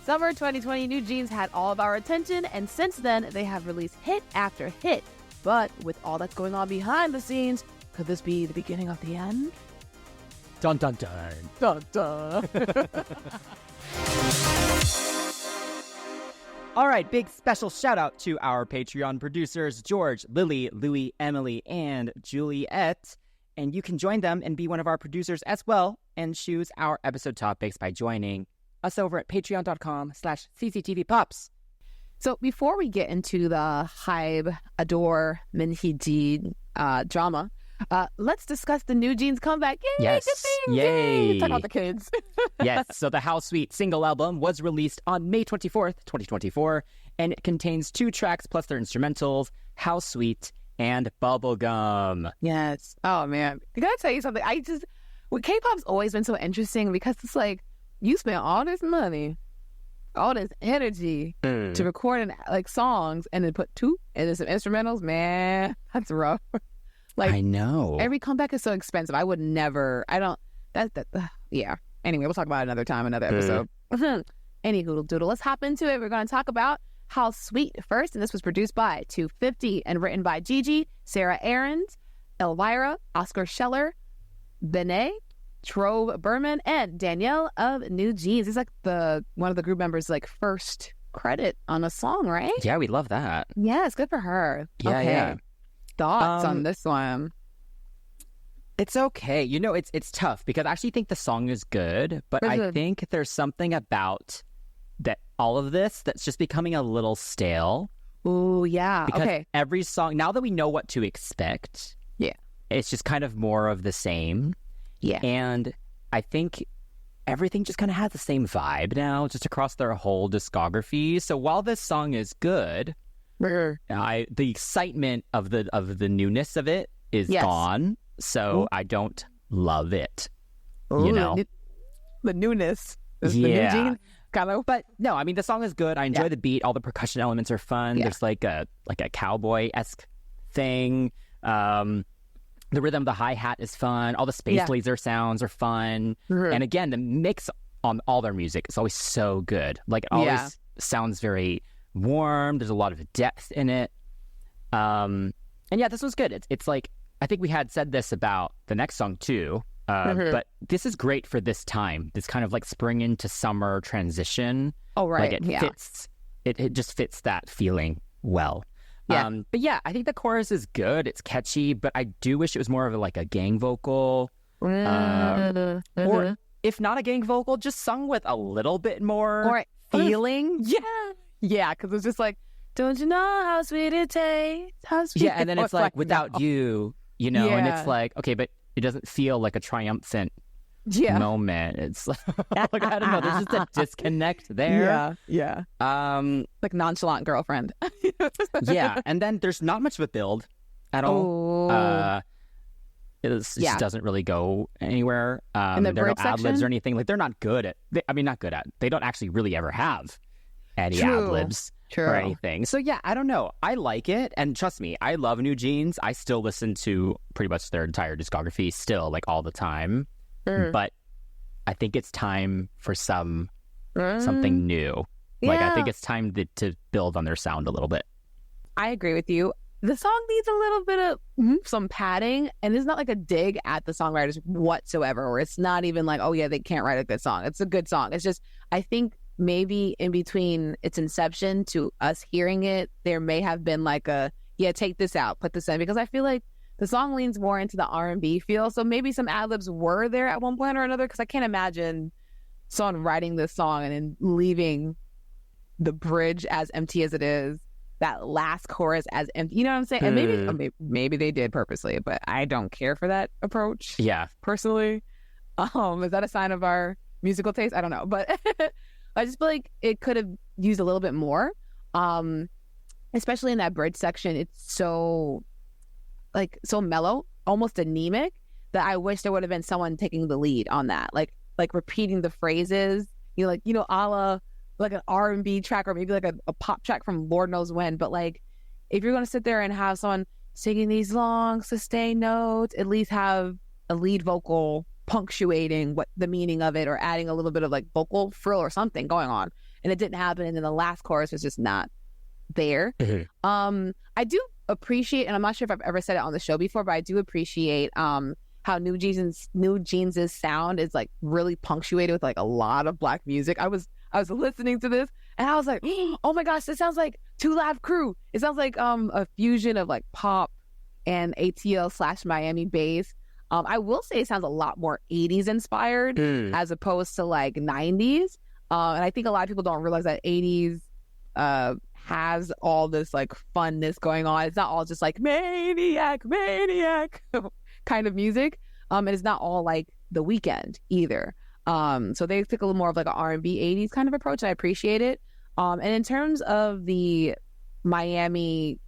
Summer 2020, NewJeans had all of our attention, and since then, they have released hit after hit. But with all that's going on behind the scenes, could this be the beginning of the end? Dun dun dun. Dun dun. All right, big special shout out to our Patreon producers, George, Lily, Louie, Emily, and Juliet. And you can join them and be one of our producers as well and choose our episode topics by joining us over at patreon.com/cctvpops. So before we get into the HYBE ADOR Min Hee-jin drama, let's discuss the NewJeans comeback. Yay! Yes. Good thing! Yay! Talk about the kids. Yes, so the How Sweet single album was released on May 24th, 2024, and it contains 2 tracks plus their instrumentals, How Sweet and Bubblegum. Yes. Oh, man. I gotta tell you something. K-pop's always been so interesting because it's like, you spent all this money, all this energy to record songs and then put 2 and then some instrumentals. Man, that's rough. I know. Every comeback is so expensive. I would never, yeah. Anyway, we'll talk about it another time, another episode. Any hoodle doodle. Let's hop into it. We're going to talk about How Sweet first, and this was produced by 250 and written by Gigi, Sarah Aarons, Elvira, Oscar Scheller, Benet, Trove Berman, and Danielle of NewJeans. It's like one of the group members' first credit on a song, right? Yeah, we love that. Yes, good for her. Yeah, okay. yeah. Thoughts on this one? It's okay. It's tough because I actually think the song is good, but I think there's something about that all of this that's just becoming a little stale. Ooh, yeah. Because every song, now that we know what to expect, it's just kind of more of the same. Yeah. And I think everything just kind of has the same vibe now, just across their whole discography. So while this song is good, the excitement of the newness of it is gone. So I don't love it. Ooh, the newness. The NewJeans kind of. But no, I mean the song is good. I enjoy the beat. All the percussion elements are fun. Yeah. There's like a cowboy-esque thing. The rhythm of the hi-hat is fun. All the space laser sounds are fun. And again, the mix on all their music is always so good. Like it always sounds very warm. There's a lot of depth in it. And yeah, this was good. It's like, I think we had said this about the next song too. But this is great for this time. This kind of like spring into summer transition. Oh, right. Like it fits. It just fits that feeling well. Yeah. But yeah, I think the chorus is good. It's catchy, but I do wish it was more of a gang vocal. Or if not a gang vocal, just sung with a little bit more feeling. Yeah, because it's just like, don't you know how sweet it tastes? How sweet Yeah, and then it's like, without you, and it's like, okay, but it doesn't feel like a triumphant moment. It's like, I don't know, there's just a disconnect there. Yeah. Like nonchalant girlfriend. Yeah, and then there's not much of a build at all. It just doesn't really go anywhere. There are no ad-libs or anything. Like, they're not good at, they don't actually really ever have any ad-libs or anything. So yeah, I don't know. I like it, and trust me, I love NewJeans. I still listen to pretty much their entire discography still, like all the time. But I think it's time for something new. Like, I think it's time to build on their sound a little bit. I agree with you. The song needs a little bit of some padding, and it's not like a dig at the songwriters whatsoever, or it's not even like, oh yeah, they can't write a good song. It's a good song. It's just, I think maybe in between its inception to us hearing it, there may have been like take this out, put this in, because I feel like the song leans more into the R&B feel. So maybe some ad-libs were there at one point or another, because I can't imagine someone writing this song and then leaving the bridge as empty as it is, that last chorus as empty. You know what I'm saying? And maybe they did purposely, but I don't care for that approach. Yeah. Personally. Is that a sign of our musical taste? I don't know. But I just feel like it could have used a little bit more. Especially in that bridge section. It's so mellow, almost anemic, that I wish there would have been someone taking the lead on that. Like repeating the phrases, a la like an R&B track, or maybe like a pop track from Lord knows when. But like, if you're going to sit there and have someone singing these long sustained notes, at least have a lead vocal punctuating what the meaning of it, or adding a little bit of like vocal frill or something going on. and it didn't happen. And then the last chorus was just not there. I do appreciate, and I'm not sure if I've ever said it on the show before, but I do appreciate how NewJeans' sound is like really punctuated with like a lot of Black music. I was listening to this and I was like, oh my gosh, this sounds like Two Live Crew. It sounds like a fusion of like pop and ATL / Miami bass. I will say it sounds a lot more 80s inspired as opposed to like 90s. And I think a lot of people don't realize that 80s has all this like funness going on. It's not all just like maniac kind of music. And it's not all like The Weeknd either. So they took a little more of like an R&B 80s kind of approach. I appreciate it. And in terms of the Miami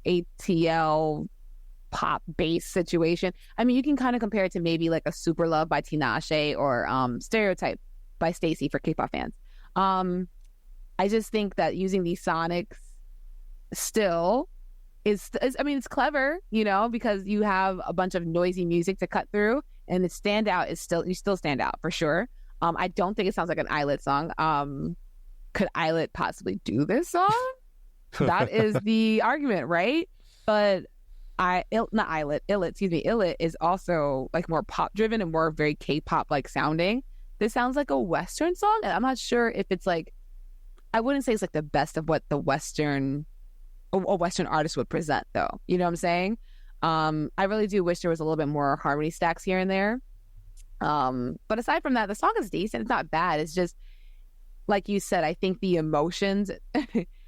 ATL pop bass situation, I mean, you can kind of compare it to maybe like a Super Love by Tinashe or Stereotype by Stacey for K-pop fans. I just think that using these sonics still is I mean, it's clever, you know, because you have a bunch of noisy music to cut through, and the standout is you still stand out for sure. I don't think it sounds like an Islet song. Could Islet possibly do this song? That is the argument, right? But Illit is also like more pop driven and more very K-pop like sounding. This sounds like a Western song, and I'm not sure if it's like, I wouldn't say it's like the best of what a Western artist would present, though. You know what I'm saying? I really do wish there was a little bit more harmony stacks here and there. But aside from that, the song is decent. It's not bad. It's just, like you said, I think the emotions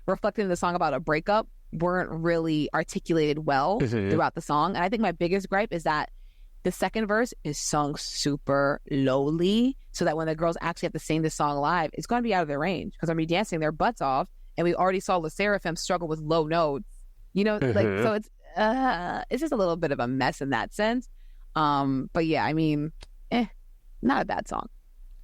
reflected in the song about a breakup weren't really articulated well throughout the song. And I think my biggest gripe is that the second verse is sung super lowly, so that when the girls actually have to sing this song live, it's going to be out of their range, because I'm going to be dancing their butts off. And we already saw LE SSERAFIM struggle with low notes, you know, like, so it's just a little bit of a mess in that sense. But yeah, I mean, not a bad song.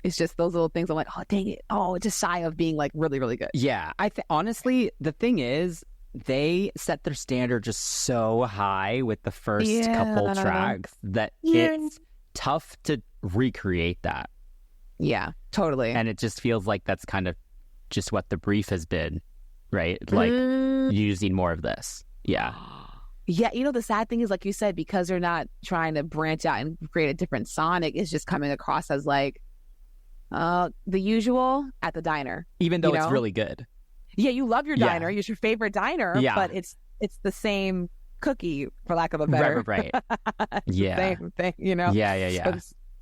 It's just those little things I'm like, oh, dang it. Oh, just shy of being like really, really good. Yeah. Honestly, the thing is, they set their standard just so high with the first couple tracks that it's tough to recreate that. Yeah, totally. And it just feels like that's kind of just what the brief has been, right? Like using more of this. Yeah. Yeah, you know, the sad thing is, like you said, because they're not trying to branch out and create a different sonic, it's just coming across as like the usual at the diner. Even though it's really good. Yeah, you love your diner. It's your favorite diner, but it's the same cookie, for lack of a better. Right. Yeah. Same thing, you know? Yeah.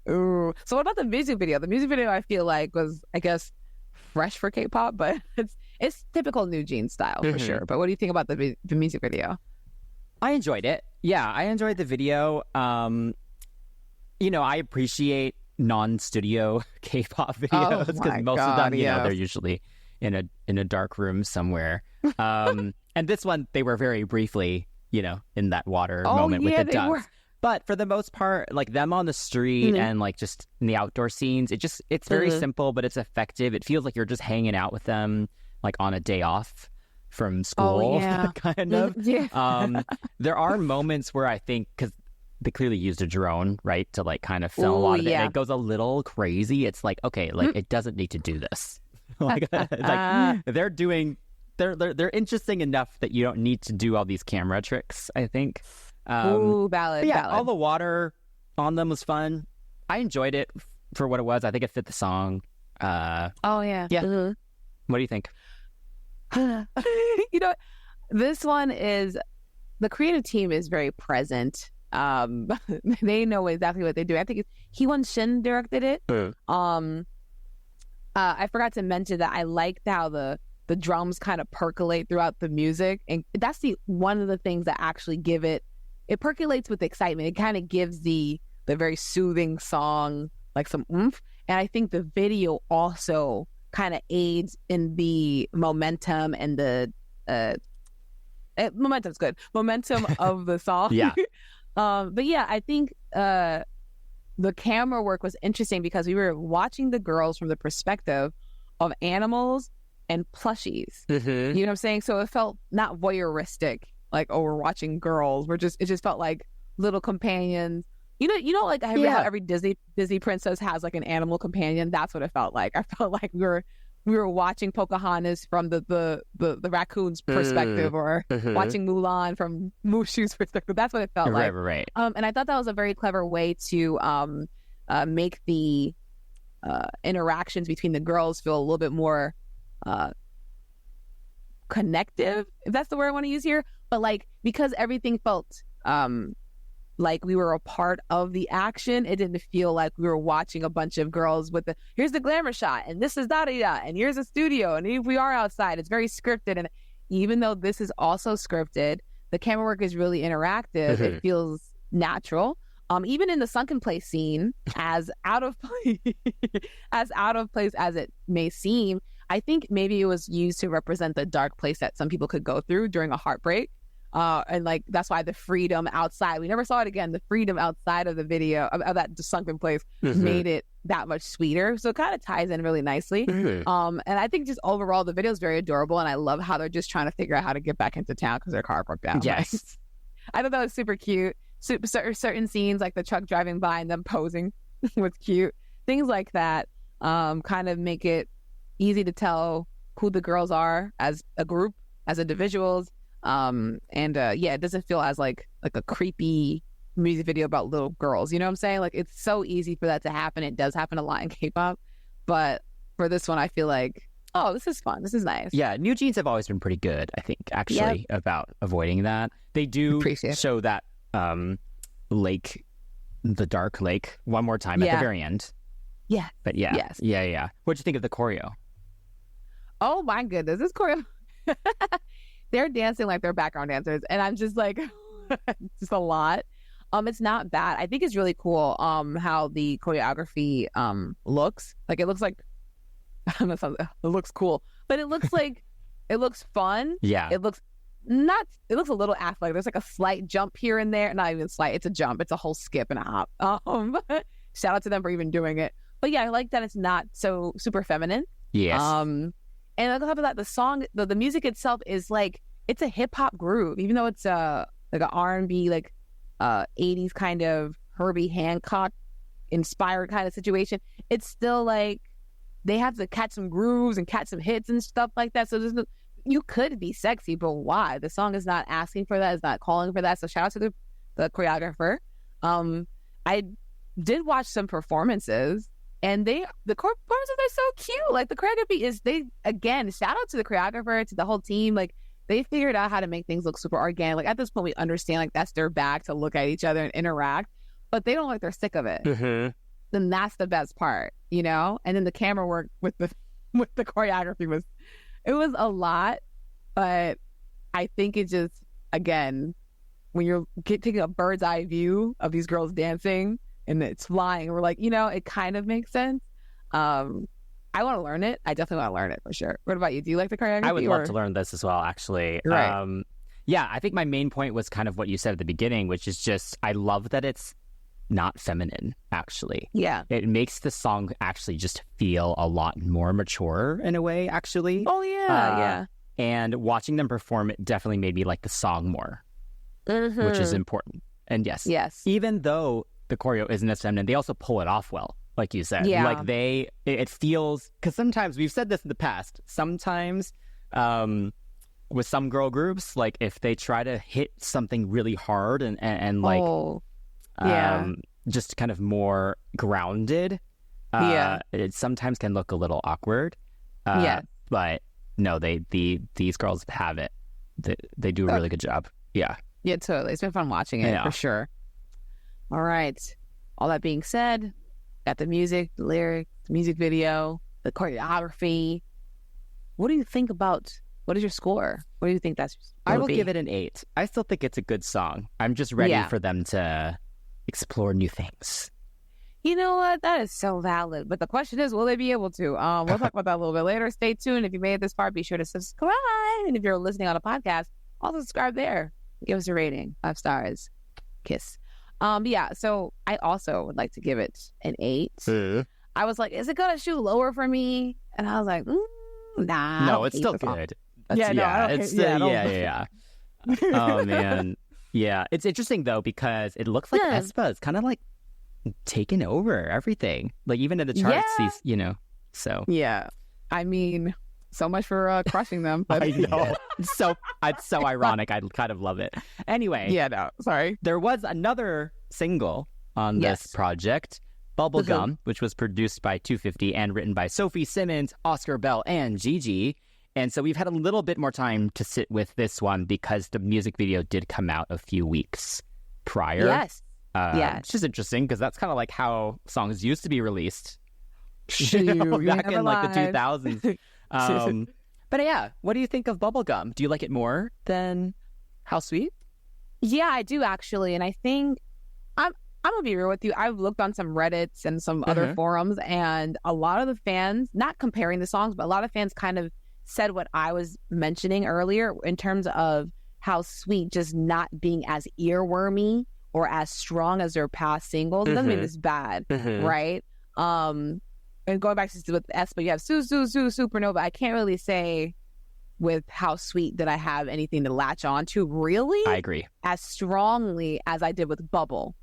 So what about the music video? The music video, I feel like, was, I guess, fresh for K-pop, but it's typical NewJeans style for sure. But what do you think about the music video? I enjoyed it. Yeah, I enjoyed the video. You know, I appreciate non-studio K-pop videos, because most of them, you know, they're usually in a dark room somewhere. And this one, they were very briefly, you know, in that water moment with the ducks. But for the most part, like them on the street and like just in the outdoor scenes, it's very simple, but it's effective. It feels like you're just hanging out with them like on a day off from school, kind of. There are moments where I think, because they clearly used a drone, right, to like kind of film a lot of it. And it goes a little crazy. It's like, okay, like it doesn't need to do this. Like they're interesting enough that you don't need to do all these camera tricks, I think. Valid. All the water on them was fun. I enjoyed it for what it was. I think it fit the song. Yeah. What do you think? You know, this one is, the creative team is very present. They know exactly what they do. I think Hee-won Shin directed it. I forgot to mention that I liked how the drums kind of percolate throughout the music, and that's one of the things that actually give it percolates with excitement. It kind of gives the very soothing song like some oomph. And I think the video also kind of aids in the momentum and the momentum's good. Momentum of the song. But yeah, I think the camera work was interesting because we were watching the girls from the perspective of animals and plushies. You know what I'm saying? So it felt not voyeuristic, like, oh, we're watching girls. It just felt like little companions. You know, like how every Disney princess has like an animal companion. That's what it felt like. I felt like we were we were watching Pocahontas from the raccoon's perspective, or watching Mulan from Mushu's perspective. That's what it felt like. Right. And I thought that was a very clever way to make the interactions between the girls feel a little bit more connective, if that's the word I want to use here. But like, because everything felt like we were a part of the action, it didn't feel like we were watching a bunch of girls with here's the glamour shot, and this is da-da-da, and here's a studio, and here we are outside. It's very scripted. And even though this is also scripted, the camera work is really interactive. It feels natural. Even in the sunken place scene, as out of place as it may seem, I think maybe it was used to represent the dark place that some people could go through during a heartbreak. And like, that's why the freedom outside, we never saw it again. The freedom outside of the video of that sunken place made it that much sweeter. So it kind of ties in really nicely. And I think just overall, the video is very adorable. And I love how they're just trying to figure out how to get back into town because their car broke down. Yes. I thought that was super cute. Certain scenes, like the truck driving by and them posing was cute. Things like that kind of make it easy to tell who the girls are as a group, as individuals. It doesn't feel as like a creepy music video about little girls. You know what I'm saying? Like, it's so easy for that to happen. It does happen a lot in K-pop. But for this one, I feel like, oh, this is fun. This is nice. Yeah, NewJeans have always been pretty good, I think, actually, about avoiding that. They do show that lake, the dark lake, one more time at the very end. Yeah. But yeah. What'd you think of the choreo? Oh my goodness, this choreo. They're dancing like they're background dancers, and I'm just like, just a lot. It's not bad. I think it's really cool how the choreography looks. Like, it looks like, I don't know, it looks cool, but it looks like, it looks fun. Yeah. It looks a little athletic. There's like a slight jump here and there. Not even slight, it's a jump. It's a whole skip and a hop. Shout out to them for even doing it. But yeah, I like that it's not so super feminine. Yes. And on top of that, the song, the music itself is like, it's a hip hop groove, even though it's like an R&B, like 80s kind of Herbie Hancock inspired kind of situation. It's still like they have to catch some grooves and catch some hits and stuff like that. So you could be sexy, but why? The song is not asking for that. It's not calling for that. So shout out to the choreographer. I did watch some performances, and the performances are so cute. Like, the choreography again, shout out to the choreographer, to the whole team. Like, they figured out how to make things look super organic. Like, at this point, we understand, like, that's their bag to look at each other and interact, but they don't like they're sick of it. Then that's the best part, you know? And then the camera work with the choreography was a lot, but I think it just, again, when you're taking a bird's eye view of these girls dancing and it's flying, we're like, you know, it kind of makes sense. I want to learn it. I definitely want to learn it for sure. What about you? Do you like the choreography? I would love to learn this as well, actually. Right. Yeah, I think my main point was kind of what you said at the beginning, which is just, I love that it's not feminine, actually. Yeah. It makes the song actually just feel a lot more mature in a way, actually. Oh, yeah, yeah. And watching them perform, it definitely made me like the song more, which is important. And yes, even though the choreo isn't as feminine, they also pull it off well, like you said. Yeah. Like, it feels, because sometimes, we've said this in the past, sometimes with some girl groups, like, if they try to hit something really hard and like, just kind of more grounded, it sometimes can look a little awkward. But no, these girls have it. They do a really good job. Yeah, totally. It's been fun watching it for sure. All right, all that being said, got the music, the lyrics, the music video, the choreography. What do you think about, what is your score? What do you think I will give it an 8. I still think it's a good song. I'm just ready for them to explore new things. You know what? That is so valid. But the question is, will they be able to? We'll talk about that a little bit later. Stay tuned. If you made it this far, be sure to subscribe. And if you're listening on a podcast, also subscribe there. Give us a rating. 5 stars. Kiss. So I also would like to give it an 8. I was like, is it going to shoot lower for me? And I was like, nah. No, it's still good. Yeah. Oh, man. Yeah. It's interesting, though, because it looks like aespa is kind of like taking over everything. Like, even in the charts, you know, so. Yeah. I mean, so much for crushing them. But I know. It's so ironic. I kind of love it. Anyway. Yeah, no, sorry. There was another single on this project, Bubblegum, which was produced by 250 and written by Sophie Simmons, Oscar Bell, and Gigi. And so we've had a little bit more time to sit with this one because the music video did come out a few weeks prior. Yes. It's just interesting because that's kind of like how songs used to be released. Back in like the 2000s. But yeah, what do you think of Bubblegum? Do you like it more than How Sweet? Yeah, I do actually. And I think I'm gonna be real with you. I've looked on some Reddits and some other forums, and a lot of the fans, not comparing the songs, but a lot of fans kind of said what I was mentioning earlier in terms of How Sweet just not being as earwormy or as strong as their past singles. It doesn't mean it's bad, right? And going back to with S, but you have Supernova. I can't really say with How Sweet that I have anything to latch on to, really. I agree. As strongly as I did with Bubble.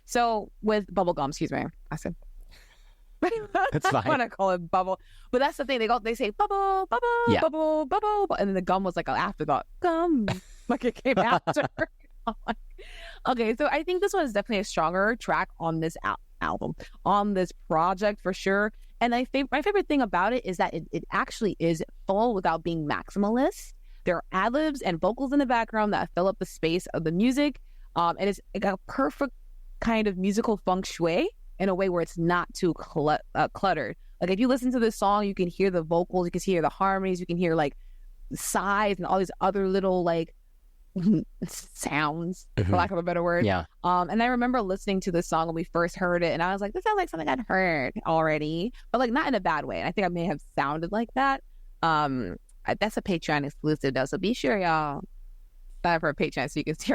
So with Bubblegum, excuse me, I said that's fine. I want to call it Bubble, but that's the thing. They say bubble, bubble, bubble, and then the gum was like an afterthought. Gum, like it came after. Okay, so I think this one is definitely a stronger track on this album, on this project for sure. And my favorite thing about it is that it actually is full without being maximalist. There are ad-libs and vocals in the background that fill up the space of the music. And it's a perfect kind of musical feng shui in a way where it's not too cluttered. Like if you listen to this song, you can hear the vocals, you can hear the harmonies, you can hear like sighs and all these other little like sounds, for lack of a better word. Yeah. And I remember listening to this song when we first heard it, and I was like, this sounds like something I'd heard already, but like not in a bad way. And I think I may have sounded like that. That's a Patreon exclusive though, so be sure y'all sign up for a Patreon so you can see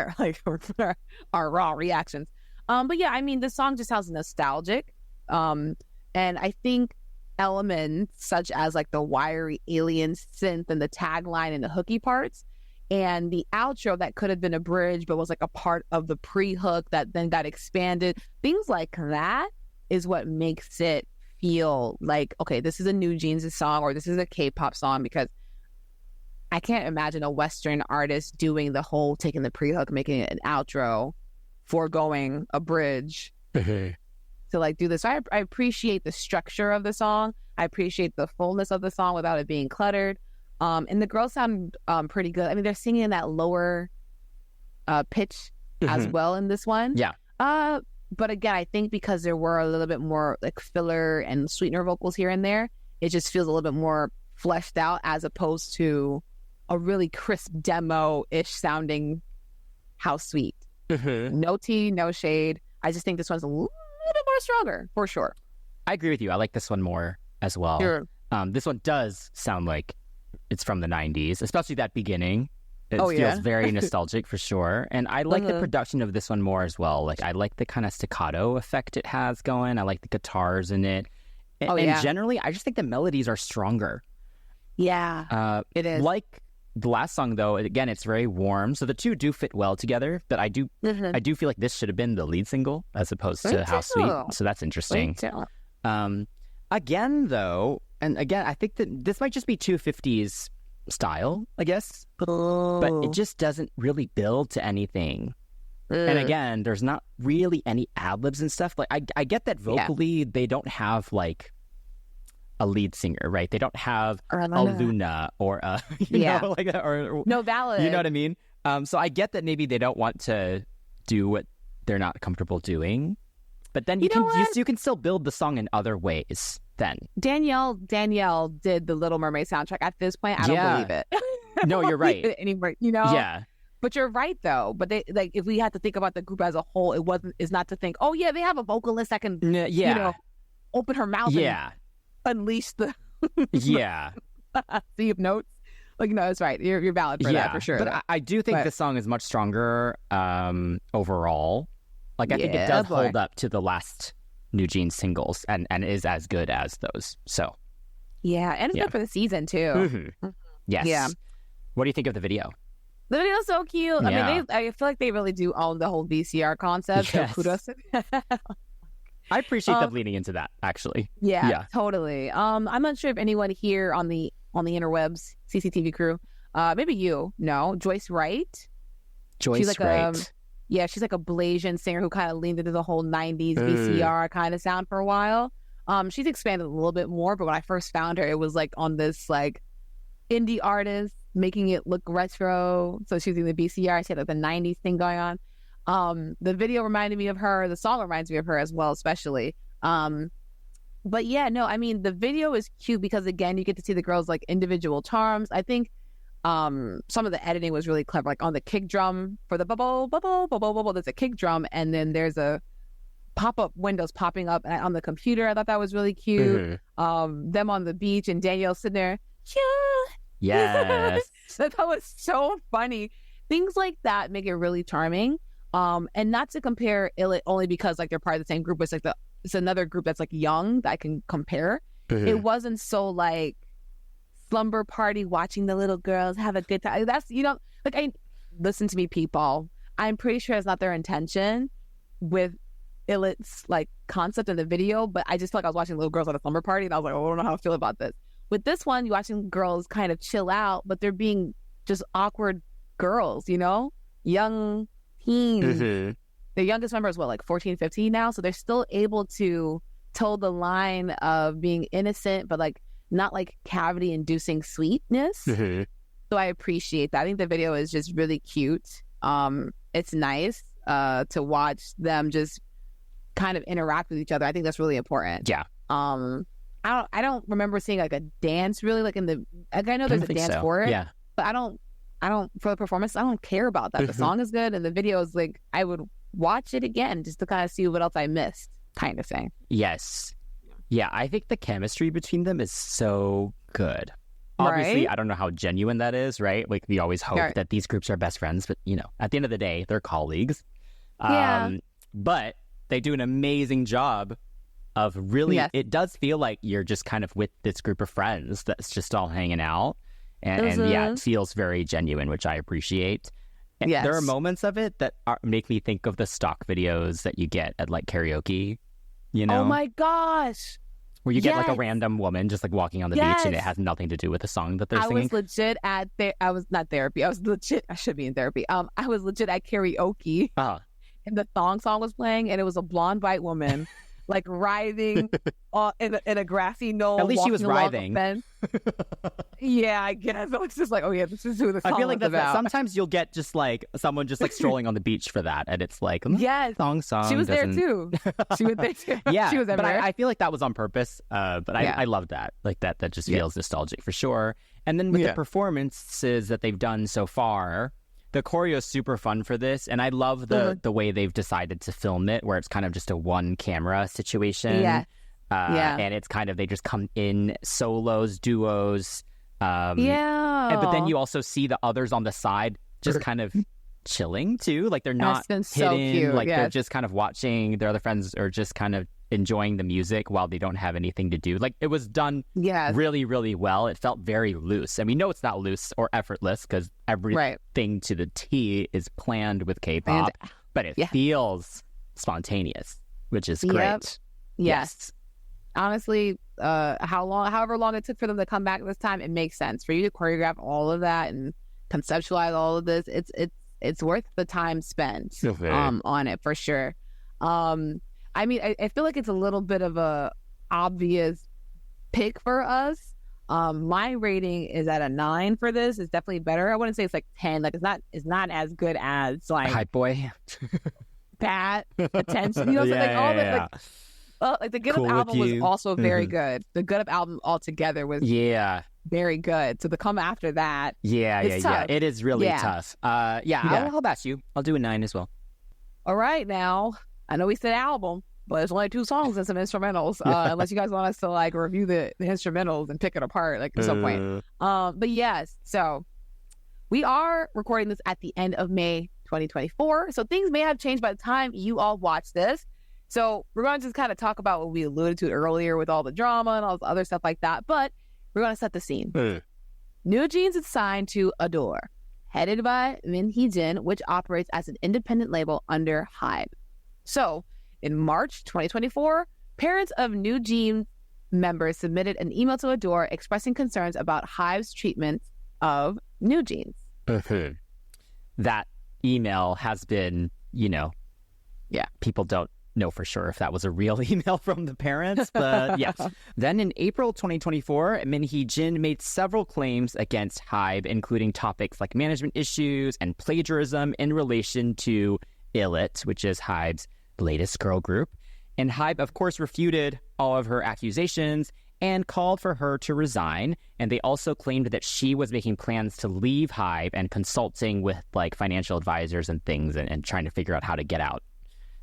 our raw reactions. But yeah, I mean, the song just sounds nostalgic. And I think elements such as like the wiry alien synth and the tagline and the hooky parts and the outro that could have been a bridge but was like a part of the pre-hook that then got expanded, things like that is what makes it feel like, okay, this is a NewJeans song or this is a K-pop song, because I can't imagine a Western artist doing the whole taking the pre-hook, making it an outro, foregoing a bridge to like do this. So I appreciate the structure of the song. I appreciate the fullness of the song without it being cluttered. And the girls sound pretty good. I mean, they're singing in that lower pitch as well in this one. Yeah. But again, I think because there were a little bit more like filler and sweetener vocals here and there, it just feels a little bit more fleshed out as opposed to a really crisp demo-ish sounding How Sweet. No tea, no shade. I just think this one's a little bit more stronger, for sure. I agree with you. I like this one more as well. Sure. This one does sound like it's from the 90s, especially that beginning. It feels very nostalgic for sure. And I like the production of this one more as well. Like I like the kind of staccato effect it has going. I like the guitars in it. And generally, I just think the melodies are stronger. Yeah, it is. Like the last song, though, again, it's very warm. So the two do fit well together. But I do feel like this should have been the lead single as opposed to How Sweet. So that's interesting. Again, though, and again, I think that this might just be 250's style, I guess. But it just doesn't really build to anything. And again, there's not really any ad-libs and stuff. Like I get that vocally they don't have like a lead singer, right? They don't have a Luna or a you know, like or no valid. You know what I mean? So I get that maybe they don't want to do what they're not comfortable doing. But then you can still build the song in other ways. Then Danielle did the Little Mermaid soundtrack. At this point, I don't believe it. No, you're right. Anymore, you know. Yeah. But you're right though. But they like if we had to think about the group as a whole, it's not to think, oh yeah, they have a vocalist that can you know, open her mouth and unleash the sea of notes. Like no, that's right. You're valid for that for sure. But I do think the song is much stronger overall. Like I think it does hold up to the last NewJeans singles and is as good as those. So and it's good for the season too. Yes. Yeah. What do you think of the video? The video's so cute. Yeah. I mean, I feel like they really do own the whole VCR concept. Yes. So kudos. I appreciate them leaning into that, actually. Yeah, totally. I'm not sure if anyone here on the interwebs, CCTV crew, maybe you know Joyce Wright. She's like she's like a Blasian singer who kind of leaned into the whole 90s VCR kind of sound for a while. She's expanded a little bit more, but when I first found her, it was like on this like indie artist making it look retro. So she was using the VCR. She had like the 90s thing going on. The video reminded me of her. The song reminds me of her as well, especially. But yeah, no, I mean, the video is cute because, again, you get to see the girls' like individual charms. I think some of the editing was really clever. Like on the kick drum for the bubble, bubble, bubble, bubble, there's a kick drum, and then there's a pop-up windows popping up on the computer. I thought that was really cute. Them on the beach and Danielle sitting there. Yes. So that was so funny. Things like that make it really charming. And not to compare Illit only because like they're part of the same group. It's like it's another group that's like young that I can compare. It wasn't so like slumber party watching the little girls have a good time. That's, you know, like, listen to me, people. I'm pretty sure it's not their intention with Illit's like concept in the video, but I just feel like I was watching little girls at a slumber party and I was like, oh, I don't know how I feel about this. With this one, you're watching girls kind of chill out, but they're being just awkward girls, you know? Young teens. The youngest member is what, like 14, 15 now? So they're still able to toe the line of being innocent, but like not like cavity inducing sweetness. So I appreciate that. I think the video is just really cute. It's nice to watch them just kind of interact with each other. I think that's really important. Yeah. I don't remember seeing like a dance really like in the, like, I know there's a dance for it. Yeah. But I don't for the performance, I don't care about that. The song is good and the video is like, I would watch it again just to kind of see what else I missed, kind of thing. Yes. Yeah, I think the chemistry between them is so good. Obviously, right? I don't know how genuine that is, right? Like, we always hope that these groups are best friends, but, you know, at the end of the day, they're colleagues. But they do an amazing job of really, it does feel like you're just kind of with this group of friends that's just all hanging out. And yeah, it feels very genuine, which I appreciate. And there are moments of it that make me think of the stock videos that you get at like karaoke, you know? Oh my gosh. Where you get like a random woman just like walking on the beach and it has nothing to do with the song that they're singing. I was legit at I was not therapy. I was legit, I should be in therapy. I was legit at karaoke and the thong song was playing and it was a blonde white woman like writhing in a grassy knoll. At least she was writhing. Yeah, I guess. It's just like, oh yeah, this is who the song I feel like that's about. Sometimes you'll get just like someone just like strolling on the beach for that, and it's like, song. She was there too. She was there too. Yeah, she was but I feel like that was on purpose. But I love that. Like that just feels nostalgic for sure. And then with the performances that they've done so far, the choreo is super fun for this, and I love the way they've decided to film it, where it's kind of just a one camera situation. And it's kind of, they just come in solos, duos. But then you also see the others on the side just kind of chilling too. Like they're not hidden. So cute. Like they're just kind of watching their other friends or just kind of enjoying the music while they don't have anything to do. Like it was done really, really well. It felt very loose. And we know it's not loose or effortless because everything to the T is planned with K-pop, but it feels spontaneous, which is great. Yes. Honestly, however long it took for them to come back this time, it makes sense. For you to choreograph all of that and conceptualize all of this, it's worth the time spent on it for sure. I mean, I feel like it's a little bit of a obvious pick for us. My rating is at a 9 for this. It's definitely better. I wouldn't say it's like 10. Like it's not as good as like Hype Boy, Pat, Attention. You know, like the Get Up album was also very good. The Get Up album altogether was very good. So the come after that, it is really tough. How about you? I'll do a 9 as well. All right, now I know we said album, but there's only 2 songs and some instrumentals. Unless you guys want us to like review the instrumentals and pick it apart like at some point. But yes, so we are recording this at the end of May 2024. So things may have changed by the time you all watch this. So we're going to just kind of talk about what we alluded to earlier with all the drama and all this other stuff like that. But we're going to set the scene. NewJeans is signed to ADOR, headed by Hee-jin, which operates as an independent label under HYBE. So in March 2024, parents of NewJeans members submitted an email to Adore expressing concerns about HYBE's treatment of NewJeans. Mm-hmm. That email has been, people don't know for sure if that was a real email from the parents, but yeah. Then in April 2024, Hee-jin made several claims against HYBE, including topics like management issues and plagiarism in relation to ILIT, which is HYBE's latest girl group. And HYBE, of course, refuted all of her accusations and called for her to resign. And they also claimed that she was making plans to leave HYBE and consulting with like financial advisors and things and trying to figure out how to get out.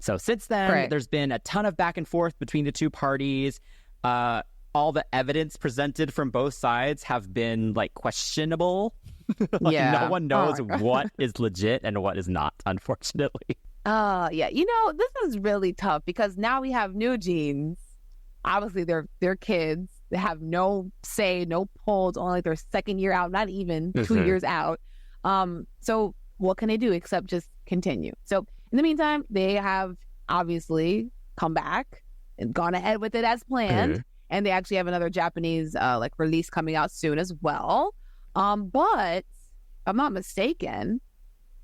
So since then, There's been a ton of back and forth between the two parties. All the evidence presented from both sides have been like questionable. No one knows what is legit and what is not, unfortunately. Yeah. This is really tough because now we have NewJeans. Obviously, they're kids. They have no say, no pull. It's only like their second year out, not even 2 years out. So what can they do except just continue? So in the meantime, they have obviously come back and gone ahead with it as planned. And they actually have another Japanese release coming out soon as well. But if I'm not mistaken,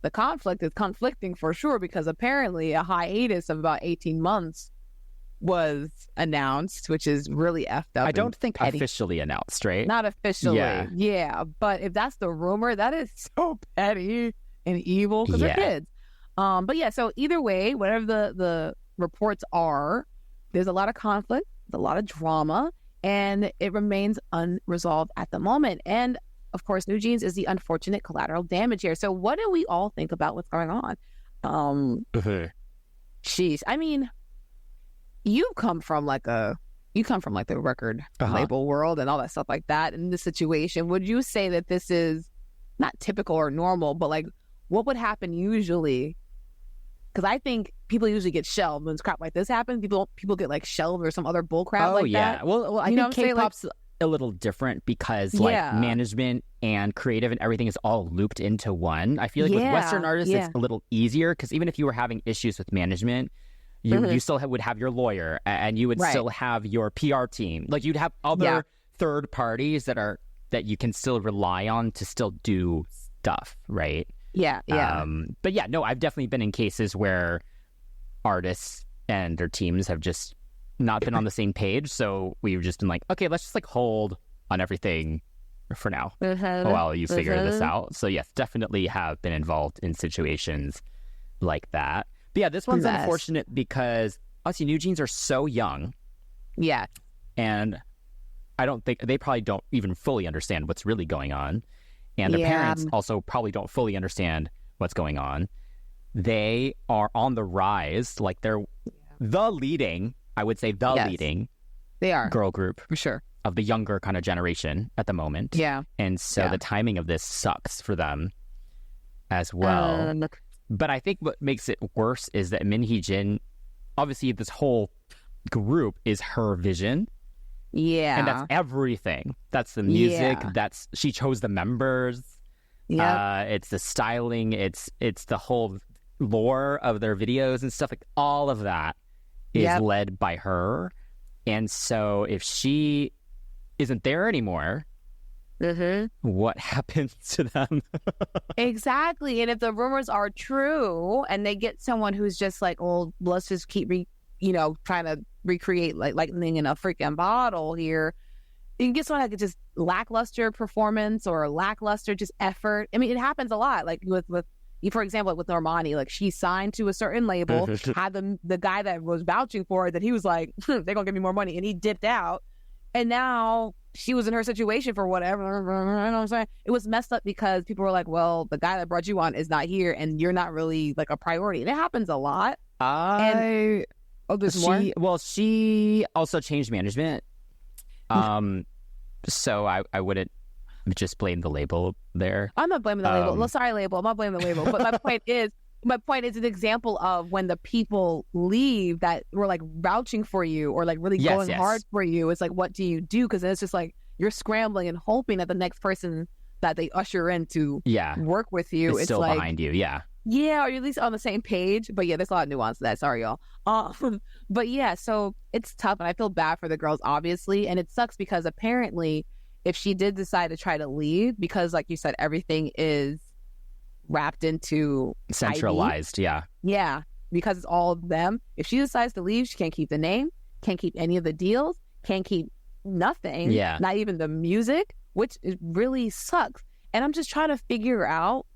the conflict is conflicting for sure because apparently a hiatus of about 18 months was announced, which is really effed up. I don't think petty. Officially announced, right? Not officially. Yeah. But if that's the rumor, that is so petty and evil because they're kids. But yeah, so either way, whatever the reports are, there's a lot of conflict, a lot of drama, and it remains unresolved at the moment. And of course, NewJeans is the unfortunate collateral damage here. So what do we all think about what's going on? Sheesh. I mean, you come from the record label world and all that stuff like that. In this situation, would you say that this is not typical or normal, but like what would happen usually? Because I think people usually get shelved when crap like this happens. People get like shelved or some other bull crap that. Well, I think K-pop's a little different because management and creative and everything is all looped into one. I feel like with Western artists, it's a little easier because even if you were having issues with management, you still would have your lawyer and you would still have your PR team. Like you'd have other third parties that you can still rely on to still do stuff, right? Yeah. But yeah, no, I've definitely been in cases where artists and their teams have just not been on the same page. So we've just been like, okay, let's just like hold on everything for now while you figure this out. So yes, definitely have been involved in situations like that. But yeah, this one's unfortunate because obviously NewJeans are so young. Yeah. And I don't think they probably don't even fully understand what's really going on. And their parents also probably don't fully understand what's going on. They are on the rise. Like they're the leading they are girl group for sure of the younger kind of generation at the moment. Yeah. And so the timing of this sucks for them as well. But I think what makes it worse is that Hee-jin, obviously this whole group is her vision. Yeah. And that's everything. That's the music. She chose the members. Yeah. It's the styling. It's the whole lore of their videos and stuff. Like all of that is led by her. And so if she isn't there anymore, what happens to them? Exactly. And if the rumors are true and they get someone who's just like, oh, let's just keep trying to recreate like lightning in a freaking bottle here, you can get someone that could just lackluster performance or lackluster just effort. I mean, it happens a lot. Like with for example, with Normani, like she signed to a certain label, had the guy that was vouching for it that he was like, they're gonna give me more money, and he dipped out, and now she was in her situation for whatever. You know what I'm saying? It was messed up because people were like, well, the guy that brought you on is not here, and you're not really like a priority, and it happens a lot. She also changed management. So I wouldn't just blame the label there. I'm not blaming the label. No, sorry, label. I'm not blaming the label. But my point is an example of when the people leave that were like vouching for you or like really going hard for you. It's like, what do you do? Because it's just like you're scrambling and hoping that the next person that they usher in to work with you is still like, behind you. Yeah. Yeah, or you're at least on the same page. But yeah, there's a lot of nuance to that. Sorry, y'all. But yeah, so it's tough, and I feel bad for the girls, obviously, and it sucks because apparently, if she did decide to try to leave, because like you said, everything is wrapped into centralized. HYBE. Yeah, because it's all of them. If she decides to leave, she can't keep the name, can't keep any of the deals, can't keep nothing. Yeah, not even the music, which really sucks. And I'm just trying to figure out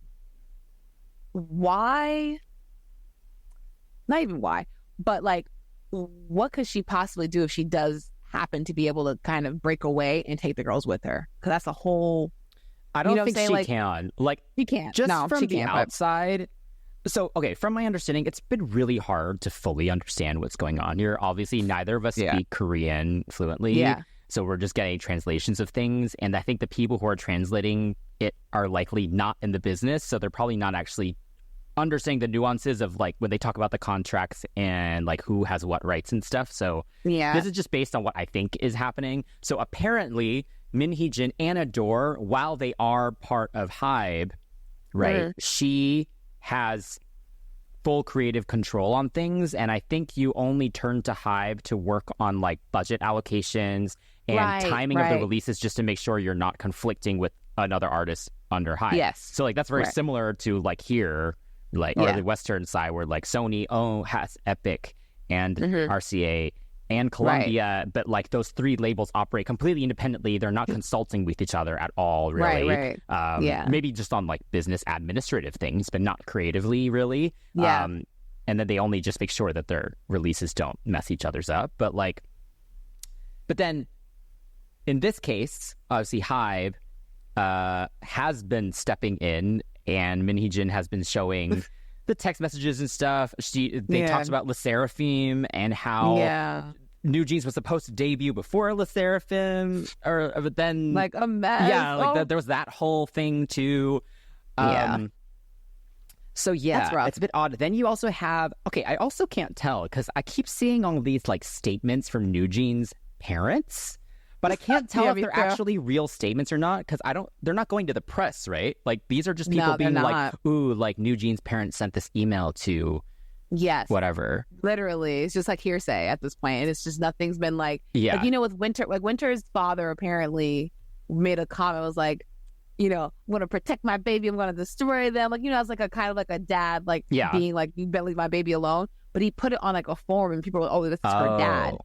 why, not even why, but like, what could she possibly do if she does happen to be able to kind of break away and take the girls with her? Because that's a whole, I don't think she can. Like, she can't. Just no, from she the can't, outside. So, okay, from my understanding, it's been really hard to fully understand what's going on here. Obviously, neither of us speak Korean fluently. Yeah. So we're just getting translations of things. And I think the people who are translating it are likely not in the business. So they're probably not actually understanding the nuances of like when they talk about the contracts and like who has what rights and stuff. So this is just based on what I think is happening. So apparently Hee-jin and Adore, while they are part of HYBE, right, she has full creative control on things. And I think you only turn to HYBE to work on like budget allocations and timing of the releases, just to make sure you're not conflicting with another artist under HYBE. Yes. So like that's very similar to like here, like or the Western side where like Sony has Epic and RCA and Columbia, but like those three labels operate completely independently. They're not consulting with each other at all, really. Maybe just on like business administrative things, but not creatively, really. And then they only just make sure that their releases don't mess each other's up. But then in this case, obviously HYBE has been stepping in, and Hee-jin has been showing the text messages and stuff. They talked about Le Sserafim and how NewJeans was supposed to debut before Le Sserafim, but then like a mess. Yeah, like there was that whole thing too. So yeah, it's a bit odd. Then you also have I also can't tell because I keep seeing all these like statements from NewJeans' parents. But I can't tell if they're actually real statements or not, because they're not going to the press, right? Like, these are just people being like, ooh, like, NewJeans' parents sent this email to whatever. Literally. It's just like hearsay at this point. And it's just nothing's been like, like, you know, with Winter, like, Winter's father apparently made a comment, was like, you know, I'm going to protect my baby, I'm going to destroy them. Like, you know, it's like a kind of like a dad, like, being like, you better leave my baby alone. But he put it on like a forum, and people were like, oh, this is her dad.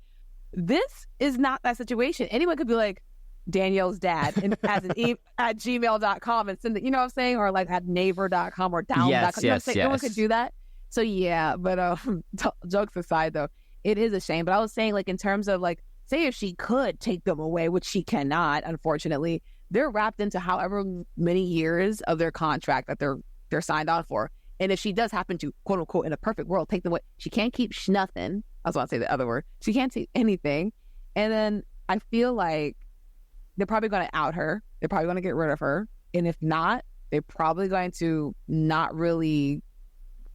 This is not that situation. Anyone could be like Danielle's dad and as an at gmail.com and send it, you know what I'm saying? Or like at neighbor.com or down.com. No one could do that. So yeah, but jokes aside though, it is a shame. But I was saying, like, in terms of like, say if she could take them away, which she cannot, unfortunately, they're wrapped into however many years of their contract that they're signed on for. And if she does happen to, quote unquote, in a perfect world, take them away, she can't keep nothing. I was about to say the other word. She can't take anything. And then I feel like they're probably going to out her. They're probably going to get rid of her. And if not, they're probably going to not really,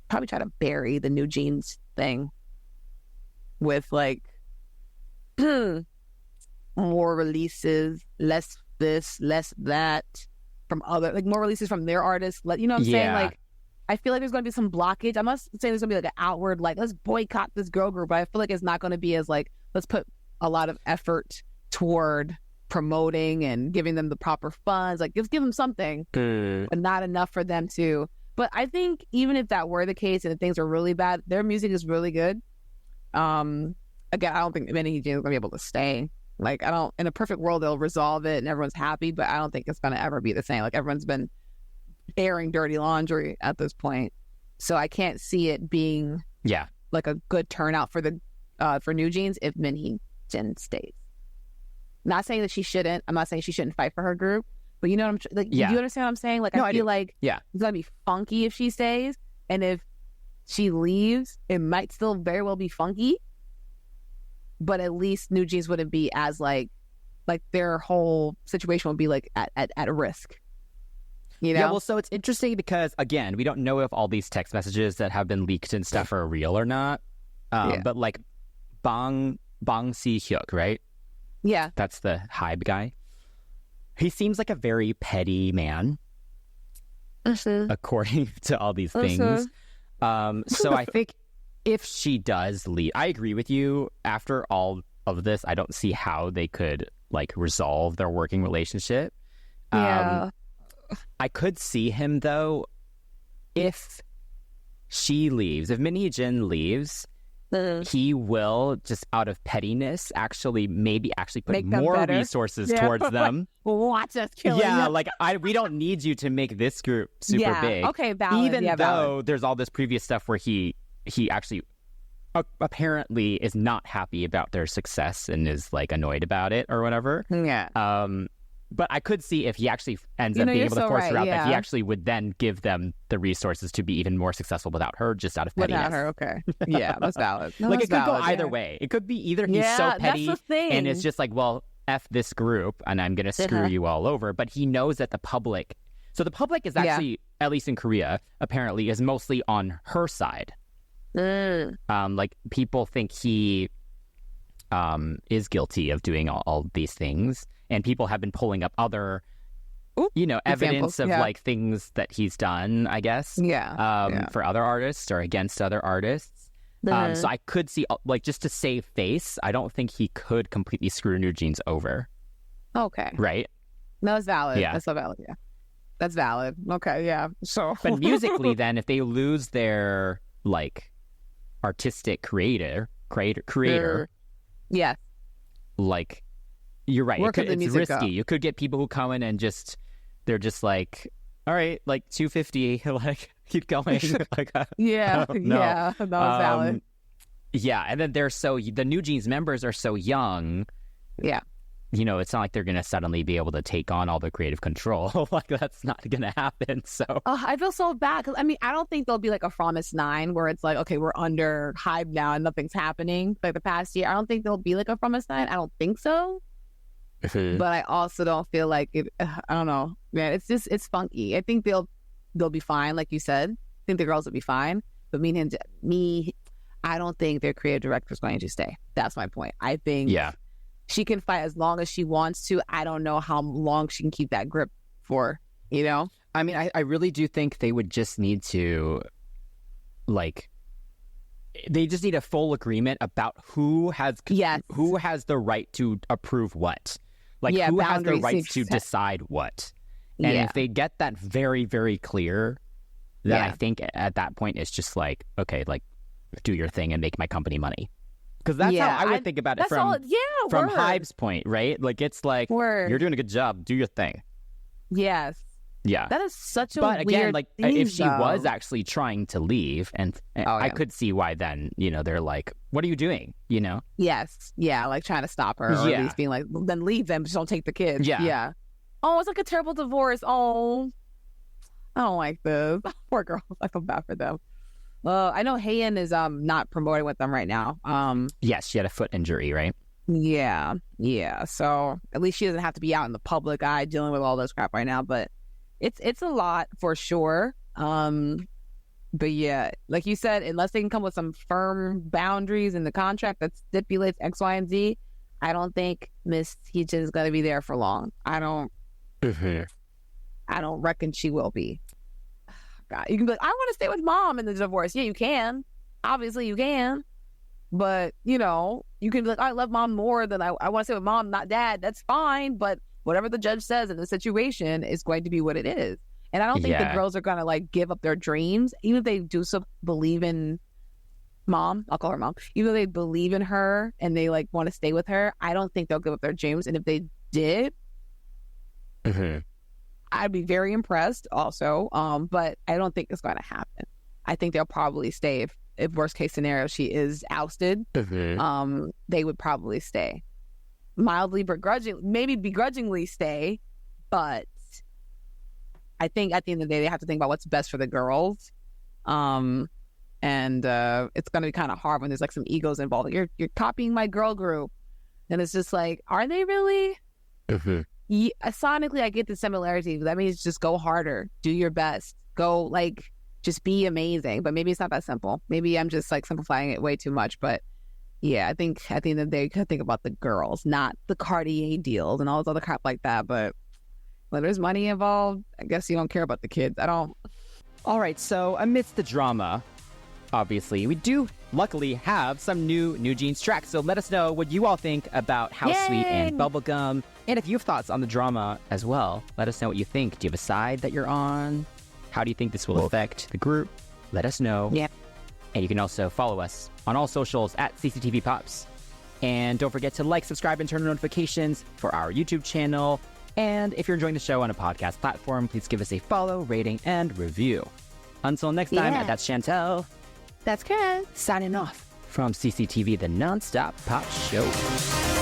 probably try to bury the NewJeans thing with like more releases, less this, less that from other, like more releases from their artists. You know what I'm saying? Like, I feel like there's going to be some blockage. I'm not saying there's going to be like an outward, like, let's boycott this girl group, but I feel like it's not going to be as like, let's put a lot of effort toward promoting and giving them the proper funds. Like, just give them something, but not enough for them to. But I think even if that were the case and if things are really bad, their music is really good. Again, I don't think many DJs are going to be able to stay. Like, in a perfect world, they'll resolve it and everyone's happy, but I don't think it's going to ever be the same. Like, everyone's been airing dirty laundry at this point, so I can't see it being like a good turnout for NewJeans if Hee-jin stays. Not saying that she shouldn't. I'm not saying she shouldn't fight for her group, but you know what I'm like. Do you understand what I'm saying? Like, no, I feel like it's gonna be funky if she stays, and if she leaves, it might still very well be funky, but at least NewJeans wouldn't be as like their whole situation would be like at risk. You know? Yeah, well, so it's interesting because, again, we don't know if all these text messages that have been leaked and stuff are real or not. But like Bang Si-Hyuk, right? Yeah. That's the HYBE guy. He seems like a very petty man. according to all these things. So I think if she does leave, I agree with you. After all of this, I don't see how they could like resolve their working relationship. I could see him though, if she leaves, if Min Hee-jin leaves, he will, just out of pettiness, maybe put more resources towards them. Watch us kill them. Like we don't need you to make this group super big. Okay, valid. Even though there's all this previous stuff where he actually apparently is not happy about their success and is like annoyed about it or whatever. Yeah. But I could see if he actually ends up being able to force her out, that he actually would then give them the resources to be even more successful without her, just out of pettiness. Without her, okay. Yeah, that's valid. Like, it could go either way. It could be either he's so petty and it's just like, well, F this group and I'm going to screw you all over. But he knows that the public is actually, at least in Korea, apparently is mostly on her side. Like, people think he is guilty of doing all these things. And people have been pulling up other, evidence of like things that he's done, I guess. For other artists or against other artists. So I could see, like, just to save face, I don't think he could completely screw NewJeans over. Okay. Right? No, that's valid. Yeah. That's so valid. Yeah. That's valid. Okay. Yeah. So. But musically, then, if they lose their like artistic creator. Yes. Like. You're right. It's risky. Go? You could get people who come in and they're just like, all right, like 250, like keep going. Like, yeah, that was valid. Yeah, and then the NewJeans members are so young. Yeah. It's not like they're going to suddenly be able to take on all the creative control. Like, that's not going to happen. So I feel so bad because I don't think there'll be like a Promise 9 where it's like, okay, we're under HYBE now and nothing's happening like the past year. I don't think there'll be like a Promise 9. I don't think so. But I also don't feel like it. I don't know, man. It's funky. I think they'll be fine, like you said. I think the girls will be fine. But I don't think their creative director is going to stay. That's my point. I think she can fight as long as she wants to. I don't know how long she can keep that grip for. I mean, I really do think they would just need to, like. They just need a full agreement about who has the right to approve what. Like, who has the right to decide what. And if they get that very, very clear, then I think at that point it's just like, okay, like, do your thing and make my company money. Because that's how I would think about it from HYBE's point, right? Like, it's like, you're doing a good job, do your thing. Yes. Yeah. That is such a weird again, like, thing, if she was actually trying to leave, and I could see why then, they're like, what are you doing? Yes. Yeah, like trying to stop her, or at least being like, well, then leave them, just don't take the kids. Yeah. Oh, it's like a terrible divorce. Oh, I don't like this. Poor girls. I feel bad for them. I know Hee-jin is not promoting with them right now. Yes, she had a foot injury, right? Yeah. So at least she doesn't have to be out in the public eye dealing with all this crap right now, but it's a lot for sure. But yeah, like you said, unless they can come with some firm boundaries in the contract that stipulates X, Y, and Z, I don't think Miss Hee-jin is going to be there for long. I don't reckon she will be. God, you can be like, I want to stay with mom in the divorce. Yeah, you can. Obviously, you can. But, you can be like, I love mom more than I want to stay with mom, not dad. That's fine. But whatever the judge says in the situation is going to be what it is. And I don't think the girls are going to like give up their dreams, even if they do so believe in mom. I'll call her mom. Even though they believe in her and they like want to stay with her, I don't think they'll give up their dreams. And if they did, I'd be very impressed also. But I don't think it's going to happen. I think they'll probably stay if worst case scenario she is ousted. They would probably stay. Mildly begrudgingly stay, but I think at the end of the day they have to think about what's best for the girls, and it's going to be kind of hard when there's like some egos involved. Like, you're copying my girl group, and it's just like, are they really? Sonically, I get the similarity. That means just go harder, do your best, go like just be amazing. But maybe it's not that simple. Maybe I'm just like simplifying it way too much, but. Yeah, I think at the end of the day, you could think about the girls, not the Cartier deals and all this other crap like that. But When there's money involved, I guess you don't care about the kids. I don't. All right, so amidst the drama, obviously, we do luckily have some new NewJeans tracks. So let us know what you all think about House Sweet and Bubblegum. And if you have thoughts on the drama as well, let us know what you think. Do you have a side that you're on? How do you think this will affect the group? Let us know. Yep. And you can also follow us on all socials at CCTV Pops. And don't forget to like, subscribe, and turn on notifications for our YouTube channel. And if you're enjoying the show on a podcast platform, please give us a follow, rating, and review. Until next time, that's Chantel. That's Karen. Signing off from CCTV, the Nonstop Pop Show.